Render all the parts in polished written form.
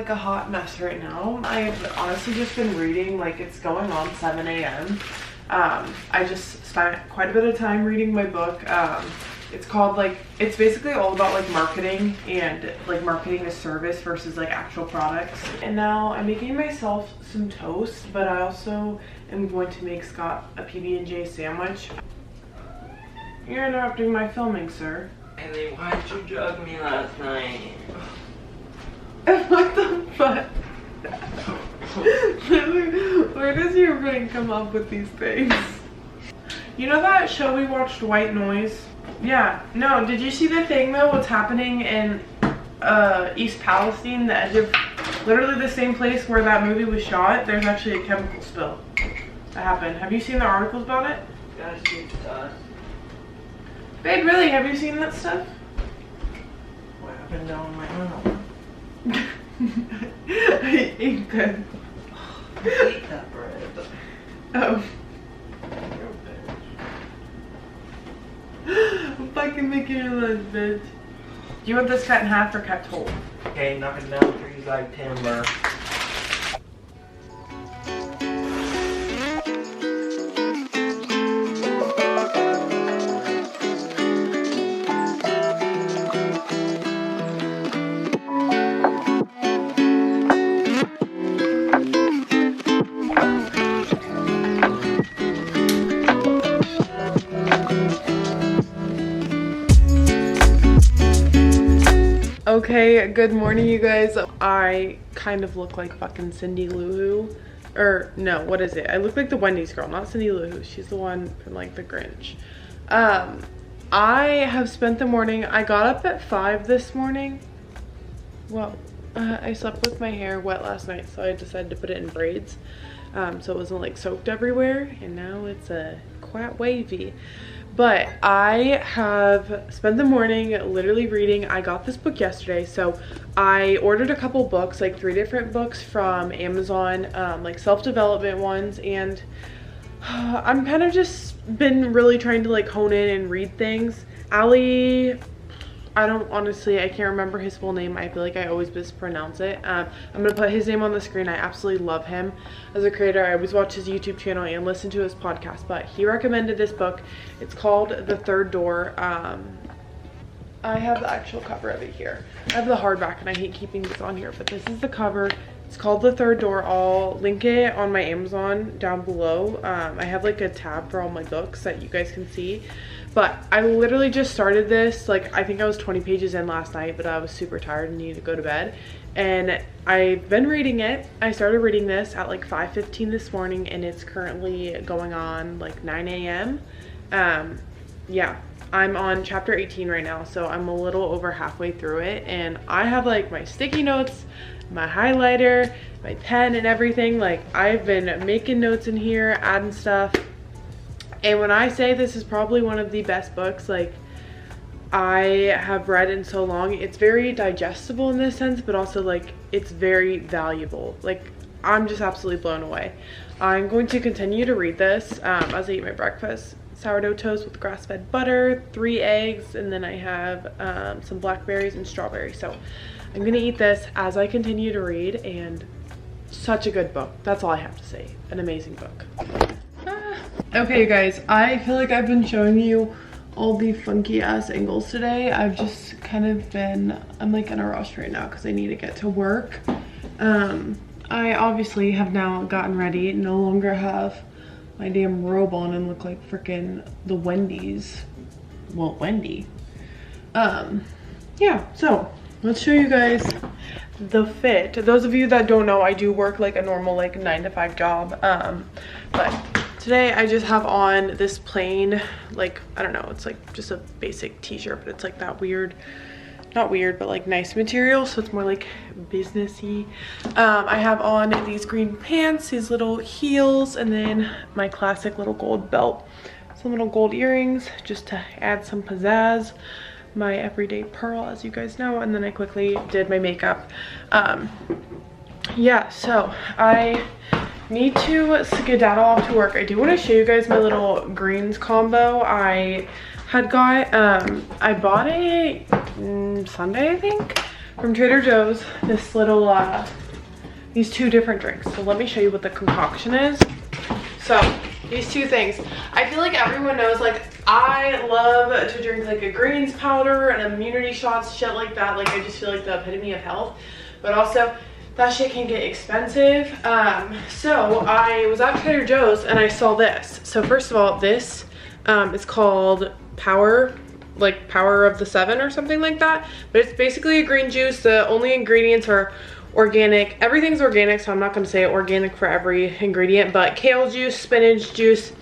like a hot mess right now. I've honestly just been reading, like it's going on 7 a.m. I just spent quite a bit of time reading my book. It's called like, it's basically all about like marketing and like marketing a service versus like actual products. And now I'm making myself some toast, but I also am going to make Scott a PB&J sandwich. You're interrupting my filming, sir. Haley, why did you drug me last night? What the fuck? Where does your brain come up with these things? You know that show we watched, White Noise? Yeah. No, did you see the thing though? What's happening in East Palestine, the edge of literally the same place where that movie was shot? There's actually a chemical spill that happened. Have you seen the articles about it? Gotta shoot stuff. Babe, really? Have you seen that stuff? What happened down my arm? I ate that. I ate that bread. Oh. I'm fucking making your lunch, bitch. Do you want this cut in half or cut whole? Okay, knocking down trees like timber. Okay, good morning, you guys. I kind of look like fucking Cindy Lou Who. Or, no, what is it? I look like the Wendy's girl, not Cindy Lou Who. She's the one from, like, The Grinch. I have spent the morning, I got up at 5 this morning. Well, I slept with my hair wet last night, so I decided to put it in braids. So it wasn't, like, soaked everywhere. And now it's quite wavy. But I have spent the morning literally reading. I got this book yesterday, so I ordered a couple books, like 3 different books from Amazon, like self-development ones, and I'm kind of just been really trying to like hone in and read things. Ali, I can't remember his full name. I feel like I always mispronounce it. I'm gonna put his name on the screen. I absolutely love him as a creator. I always watch his YouTube channel and listen to his podcast, but he recommended this book. It's called The Third Door. I have the actual cover of it here. I have the hardback and I hate keeping this on here, but this is the cover. It's called The Third Door. I'll link it on my Amazon down below. I have like a tab for all my books that you guys can see. But I literally just started this, like I think I was 20 pages in last night, but I was super tired and needed to go to bed. And I've been reading it. I started reading this at like 5:15 this morning and it's currently going on like 9 a.m. Yeah, I'm on chapter 18 right now, so I'm a little over halfway through it. And I have like my sticky notes, my highlighter, my pen and everything. Like I've been making notes in here, adding stuff. And when I say this is probably one of the best books like I have read in so long, it's very digestible in this sense, but also like it's very valuable. Like I'm just absolutely blown away. I'm going to continue to read this as I eat my breakfast. Sourdough toast with grass-fed butter, 3 eggs, and then I have some blackberries and strawberries. So I'm gonna eat this as I continue to read, and such a good book. That's all I have to say. An amazing book. Okay, you guys, I feel like I've been showing you all the funky ass angles today. I've just kind of been, I'm like in a rush right now because I need to get to work. I obviously have now gotten ready, no longer have my damn robe on and look like freaking the Wendy's, well, Wendy. Yeah, so let's show you guys the fit. Those of you that don't know, I do work like a normal like 9-to-5 job, but today I just have on this plain, like, I don't know, it's like just a basic t-shirt, but it's like that weird, not weird, but like nice material, so it's more like businessy. I have on these green pants, these little heels, and then my classic little gold belt, some little gold earrings just to add some pizzazz, my everyday pearl, as you guys know, and then I quickly did my makeup. Yeah, so I need to skedaddle off to work. I do want to show you guys my little greens combo I had got. I bought it Sunday, I think, from Trader Joe's this little, these two different drinks. So let me show you what the concoction is. So these two things. I feel like everyone knows, like, I love to drink like a greens powder and immunity shots, shit like that. Like, I just feel like the epitome of health. But also, that shit can get expensive. So I was at Trader Joe's and I saw this. So first of all, this is called Power, like Power of the 7 or something like that. But it's basically a green juice. The only ingredients are organic. Everything's organic, so I'm not going to say organic for every ingredient, but kale juice, spinach juice,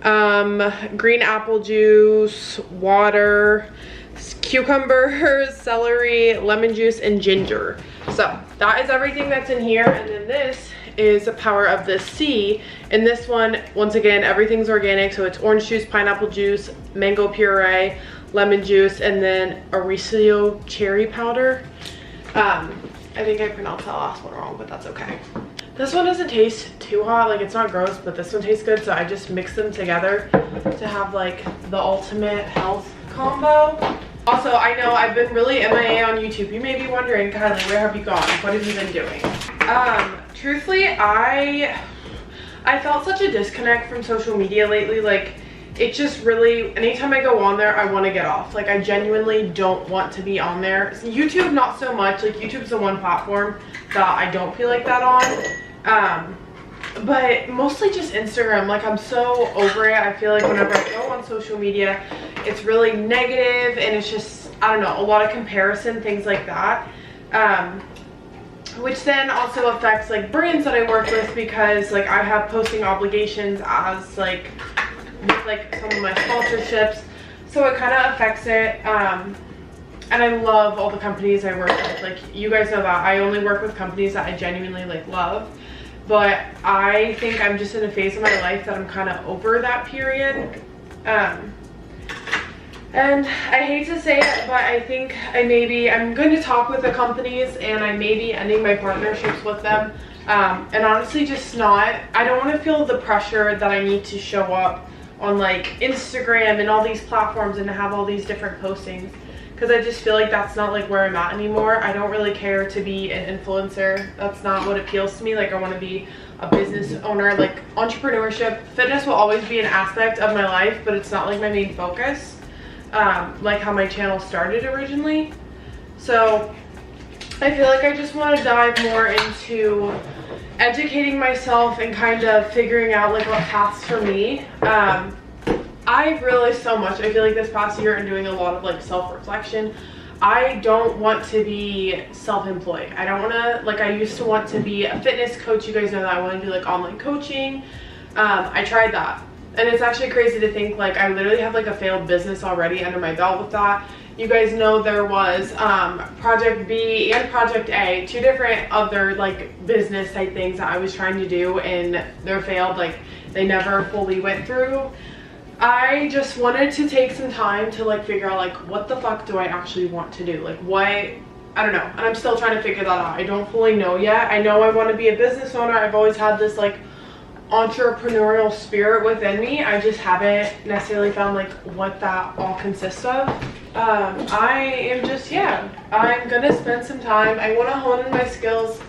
green apple juice, water, cucumbers, celery, lemon juice, and ginger. So that is everything that's in here. And then this is a Power of the Sea. And this one, once again, everything's organic. So it's orange juice, pineapple juice, mango puree, lemon juice, and then Oresio cherry powder. I think I pronounced that last one wrong, but that's okay. This one doesn't taste too hot, like it's not gross, but this one tastes good, so I just mix them together to have like the ultimate health combo. Also, I know I've been really MIA on YouTube. You may be wondering, Kylie, where have you gone? What have you been doing? Truthfully, I felt such a disconnect from social media lately. Like, it just really, anytime I go on there, I want to get off. Like, I genuinely don't want to be on there. YouTube, not so much. Like, YouTube's the one platform that I don't feel like that on. But mostly just Instagram. Like, I'm so over it. I feel like whenever I go on social media, it's really negative and it's just, I don't know, a lot of comparison, things like that. Which then also affects like brands that I work with, because like I have posting obligations as like with like some of my sponsorships, so it kind of affects it. And I love all the companies I work with. Like, you guys know that I only work with companies that I genuinely like love, but I think I'm just in a phase of my life that I'm kind of over that period. And I hate to say it, but I think I'm going to talk with the companies, and I may be ending my partnerships with them. And honestly, I don't want to feel the pressure that I need to show up on like Instagram and all these platforms and to have all these different postings, because I just feel like that's not like where I'm at anymore. I don't really care to be an influencer. That's not what appeals to me. Like, I want to be a business owner. Like, entrepreneurship, fitness will always be an aspect of my life, but it's not like my main focus. Like how my channel started originally. So I feel like I just want to dive more into educating myself and kind of figuring out like what paths for me. I've realized so much. I feel like this past year I'm doing a lot of like self-reflection. I don't want to be self-employed. I don't want to, like, I used to want to be a fitness coach. You guys know that I want to do like online coaching. I tried that. And it's actually crazy to think, like, I literally have like a failed business already under my belt with that. You guys know there was Project B and Project A, two different other like business type things that I was trying to do, and they're failed. Like, they never fully went through. I just wanted to take some time to like figure out like what the fuck do I actually want to do, like what, I don't know, and I'm still trying to figure that out. I don't fully know yet. I know I want to be a business owner. I've always had this like entrepreneurial spirit within me. I just haven't necessarily found like what that all consists of. I am just, yeah, I'm gonna spend some time. I want to hone in my skills,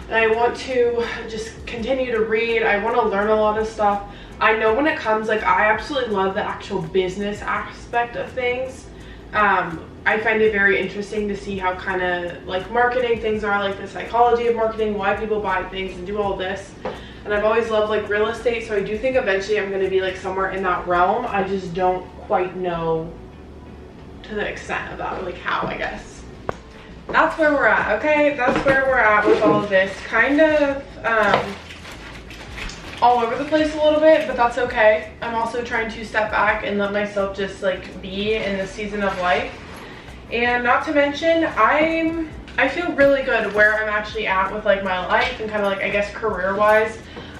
and I want to just continue to read. I want to learn a lot of stuff. I know when it comes, like, I absolutely love the actual business aspect of things. I find it very interesting to see how kind of like marketing things are, like the psychology of marketing, why people buy things and do all this. And I've always loved like real estate, so I do think eventually I'm going to be like somewhere in that realm. I just don't quite know to the extent of that, like how, I guess. That's where we're at, okay? That's where we're at with all of this. Kind of all over the place a little bit, but that's okay. I'm also trying to step back and let myself just like be in the season of life. And not to mention, I feel really good where I'm actually at with like my life and kind of like, I guess, career wise.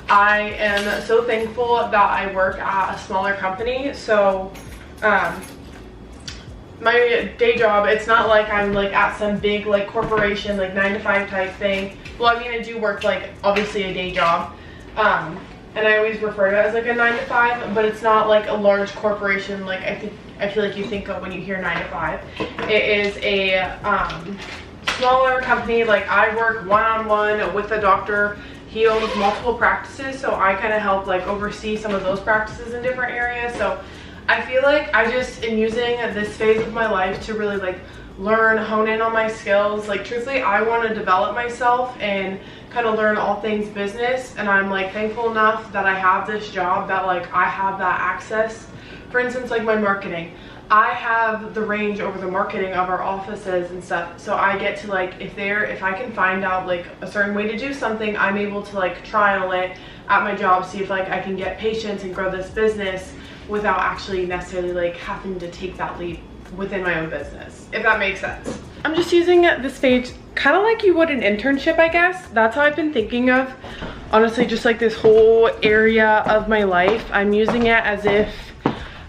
I am so thankful that I work at a smaller company. So my day job, it's not like I'm like at some big like corporation, like 9-to-5 type thing. Well, I mean, I do work like obviously a day job, and I always refer to it as like a 9-to-5, but it's not like a large corporation like I feel like you think of when you hear 9-to-5. It is a smaller company. Like I work one-on-one with a doctor. He owns multiple practices, so I kind of help like oversee some of those practices in different areas. So I feel like I just am using this phase of my life to really like learn, hone in on my skills. Like truthfully, I want to develop myself and kind of learn all things business, and I'm like thankful enough that I have this job that like I have that access. For instance, like my marketing, I have the range over the marketing of our offices and stuff, so I get to like if I can find out like a certain way to do something, I'm able to like trial it at my job, see if like I can get patients and grow this business without actually necessarily like having to take that leap within my own business, if that makes sense. I'm just using this page kind of like you would an internship, I guess. That's how I've been thinking of, honestly, just like this whole area of my life. I'm using it as if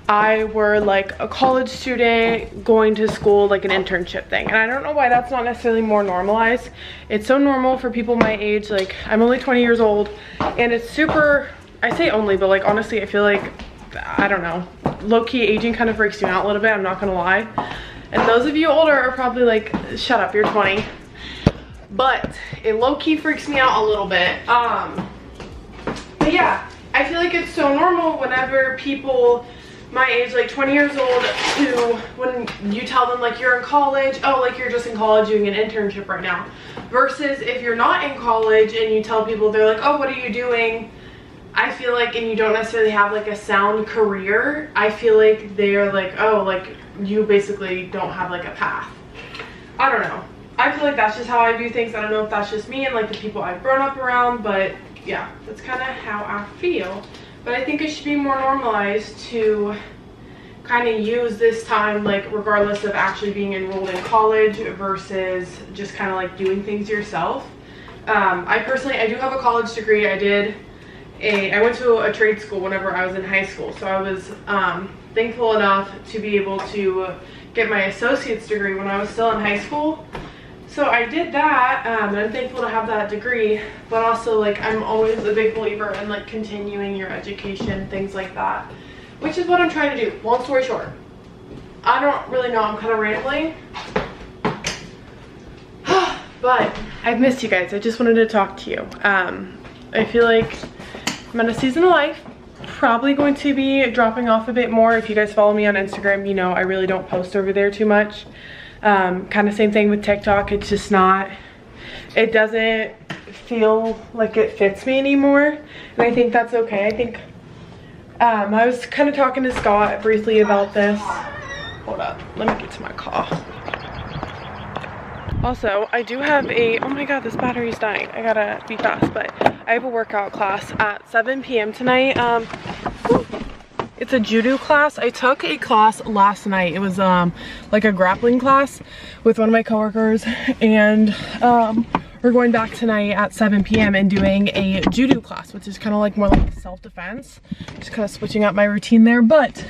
I were like a college student going to school, like an internship thing. And I don't know why that's not necessarily more normalized. It's so normal for people my age. Like I'm only 20 years old, and it's super, I say only, but like honestly I feel like, I don't know, low-key aging kind of freaks you out a little bit, I'm not gonna lie. And those of you older are probably like, shut up, you're 20. But it low-key freaks me out a little bit. But yeah, I feel like it's so normal whenever people my age, like 20 years old, who when you tell them like you're in college, oh, like you're just in college doing an internship right now, versus if you're not in college and you tell people, they're like, oh, what are you doing? I feel like, and you don't necessarily have like a sound career, I feel like they're like, oh, like you basically don't have like a path. I don't know, I feel like that's just how I view things. I don't know if that's just me and like the people I've grown up around, but yeah, that's kind of how I feel. But I think it should be more normalized to kind of use this time, like regardless of actually being enrolled in college versus just kind of like doing things yourself. I do have a college degree. I went to a trade school whenever I was in high school, so I was thankful enough to be able to get my associate's degree when I was still in high school. So I did that, and I'm thankful to have that degree, but also like I'm always a big believer in like continuing your education, things like that, which is what I'm trying to do. Long story short, I don't really know, I'm kind of rambling, but I've missed you guys. I just wanted to talk to you. I feel like I'm in a season of life, probably going to be dropping off a bit more. If you guys follow me on Instagram, you know I really don't post over there too much. Kind of same thing with TikTok. It's just not, it doesn't feel like it fits me anymore, and I think that's okay. I think I was kind of talking to Scott briefly about this. Hold up, let me get to my car. Also, I do have oh my god, this battery's dying. I gotta be fast, but I have a workout class at 7 p.m. tonight. It's a judo class. I took a class last night. It was like a grappling class with one of my coworkers, and we're going back tonight at 7 p.m. and doing a judo class, which is kind of like more like self-defense. Just kind of switching up my routine there, but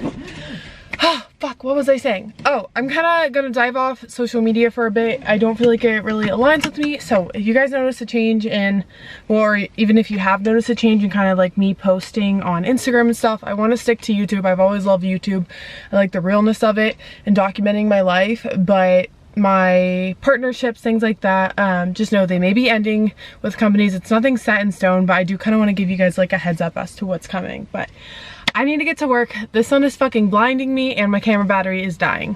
fuck, what was I saying? Oh, I'm kind of gonna dive off social media for a bit. I don't feel like it really aligns with me. So if you guys notice a change in, or even if you have noticed a change in kind of like me posting on Instagram and stuff, I want to stick to YouTube. I've always loved YouTube. I like the realness of it and documenting my life, but my partnerships, things like that, just know they may be ending with companies. It's nothing set in stone, but I do kind of want to give you guys like a heads up as to what's coming. But I need to get to work. The sun is fucking blinding me and my camera battery is dying.